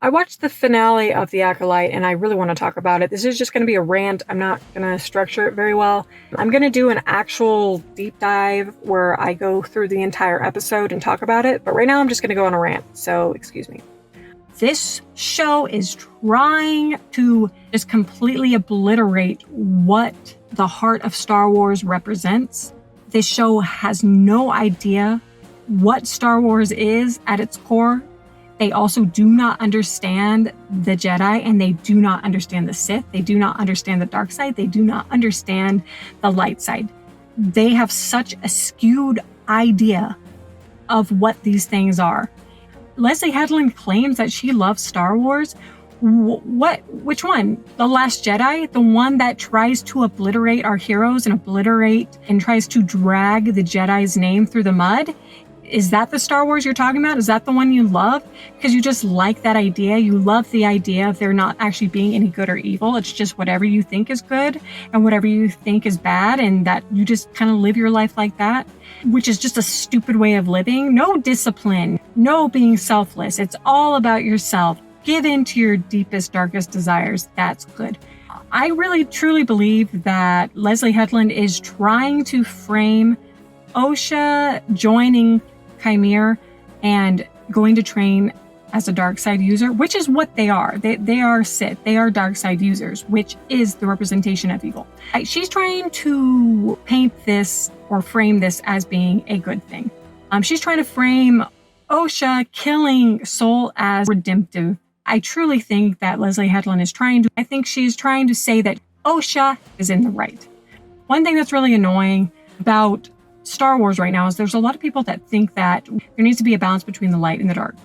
I watched the finale of The Acolyte, and I really want to talk about it. This is just going to be a rant. I'm not going to structure it very well. I'm going to do an actual deep dive where I go through the entire episode and talk about it. But right now, I'm just going to go on a rant. So excuse me. This show is trying to just completely obliterate what the heart of Star Wars represents. This show has no idea what Star Wars is at its core. They also do not understand the Jedi, and they do not understand the Sith. They do not understand the dark side. They do not understand the light side. They have such a skewed idea of what these things are. Lesley Headland claims that she loves Star Wars. Which one? The Last Jedi? The one that tries to obliterate our heroes and tries to drag the Jedi's name through the mud? Is that the Star Wars you're talking about? Is that the one you love? Because you just like that idea. You love the idea of there not actually being any good or evil. It's just whatever you think is good and whatever you think is bad, and that you just kind of live your life like that, which is just a stupid way of living. No discipline, no being selfless. It's all about yourself. Give in to your deepest, darkest desires. That's good. I really, truly believe that Lesley Headland is trying to frame Osha joining Chimere and going to train as a dark side user, which is what they are. They are Sith. They are dark side users, which is the representation of evil. She's trying to paint this or frame this as being a good thing. She's trying to frame Osha killing Soul as redemptive. I truly think that Lesley Headland is I think she's trying to say that Osha is in the right. One thing that's really annoying about Star Wars right now is there's a lot of people that think that there needs to be a balance between the light and the dark.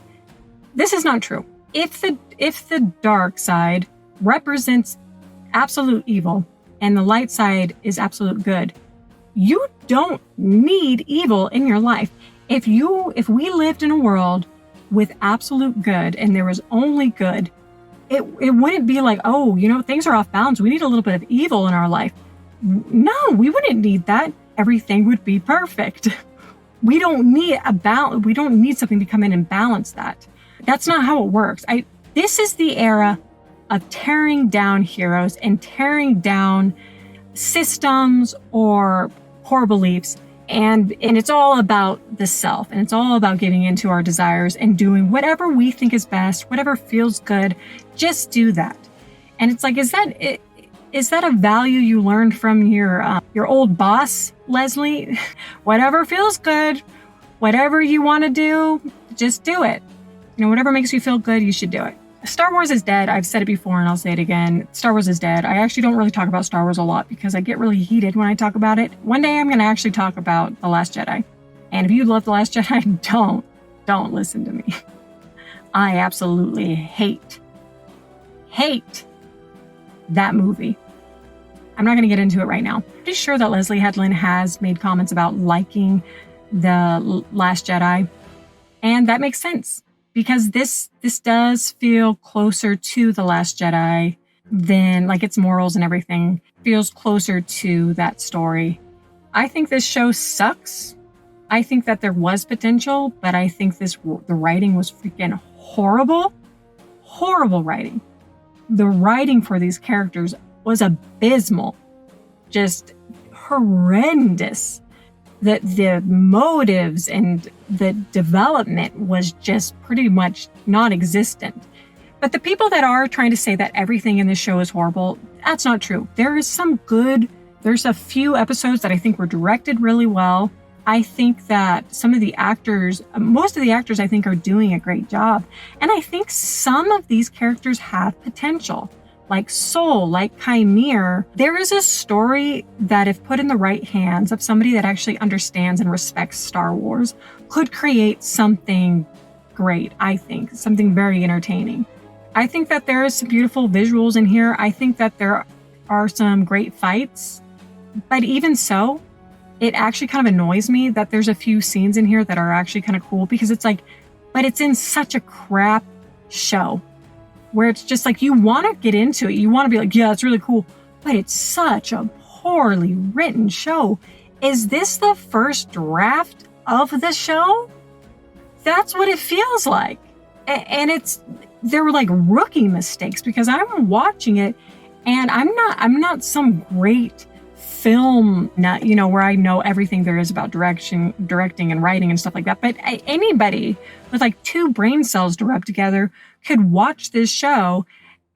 This is not true. If the dark side represents absolute evil and the light side is absolute good, you don't need evil in your life. If we lived in a world with absolute good and there was only good, it wouldn't be like, oh, things are off balance. We need a little bit of evil in our life. No, we wouldn't need that. Everything would be perfect. We don't need we don't need something to come in and balance that. That's not how it works. This is the era of tearing down heroes and tearing down systems or core beliefs. And it's all about the self, and it's all about giving into our desires and doing whatever we think is best, whatever feels good. Just do that. And it's like, is that a value you learned from your old boss, Lesley? Whatever feels good, whatever you want to do, just do it. Whatever makes you feel good, you should do it. Star Wars is dead. I've said it before and I'll say it again. Star Wars is dead. I actually don't really talk about Star Wars a lot because I get really heated when I talk about it. One day I'm going to actually talk about The Last Jedi. And if you love The Last Jedi, don't listen to me. I absolutely hate that movie. I'm not going to get into it right now. I'm pretty sure that Lesley Headland has made comments about liking The Last Jedi. And that makes sense because this does feel closer to The Last Jedi than its morals and everything feels closer to that story. I think this show sucks. I think that there was potential, but I think the writing was freaking horrible. Horrible writing. The writing for these characters was abysmal, just horrendous. The motives and the development was just pretty much non-existent. But the people that are trying to say that everything in this show is horrible, that's not true. There's a few episodes that I think were directed really well. I think that most of the actors I think are doing a great job. And I think some of these characters have potential. Like Soul, like Chimere, there is a story that if put in the right hands of somebody that actually understands and respects Star Wars, could create something great, I think. Something very entertaining. I think that there is some beautiful visuals in here. I think that there are some great fights. But even so, it actually kind of annoys me that there's a few scenes in here that are actually kind of cool because it's like, but it's in such a crap show. Where it's just like, you want to get into it. You want to be like, yeah, it's really cool. But it's such a poorly written show. Is this the first draft of the show? That's what it feels like. And there were like rookie mistakes because I'm watching it and I'm not some great film nut, you know, where I know everything there is about directing and writing and stuff like that. But anybody with like 2 brain cells to rub together could watch this show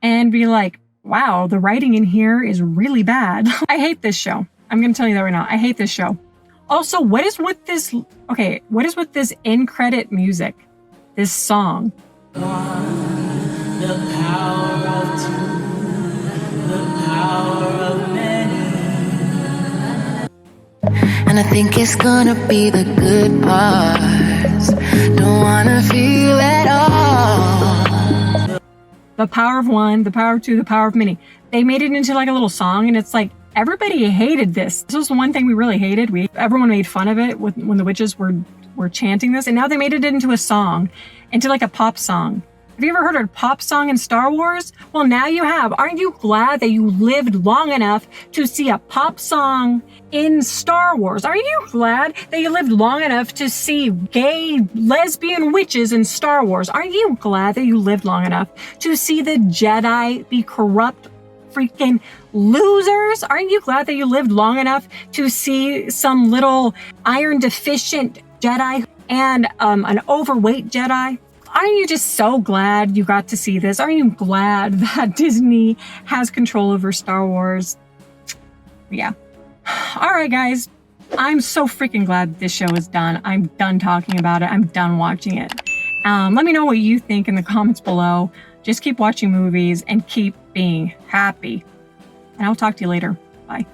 and be like, wow, the writing in here is really bad. I hate this show. I'm going to tell you that right now. I hate this show. Also, what is with this end credit music? This song. The power of 2, the power of many. And I think it's gonna be the good parts. Don't wanna feel at all. The power of 1, the power of 2, the power of many. They made it into like a little song, and it's like everybody hated this. This was the one thing we really hated. Everyone made fun of it when the witches were chanting this, and now they made it into a song, into like a pop song. Have you ever heard a pop song in Star Wars? Well, now you have. Aren't you glad that you lived long enough to see a pop song in Star Wars? Are you glad that you lived long enough to see gay lesbian witches in Star Wars? Are you glad that you lived long enough to see the Jedi be corrupt freaking losers? Aren't you glad that you lived long enough to see some little iron deficient Jedi and an overweight Jedi? Aren't you just so glad you got to see this? Aren't you glad that Disney has control over Star Wars? Yeah. All right, guys. I'm so freaking glad this show is done. I'm done talking about it. I'm done watching it. Let me know what you think in the comments below. Just keep watching movies and keep being happy. And I'll talk to you later. Bye.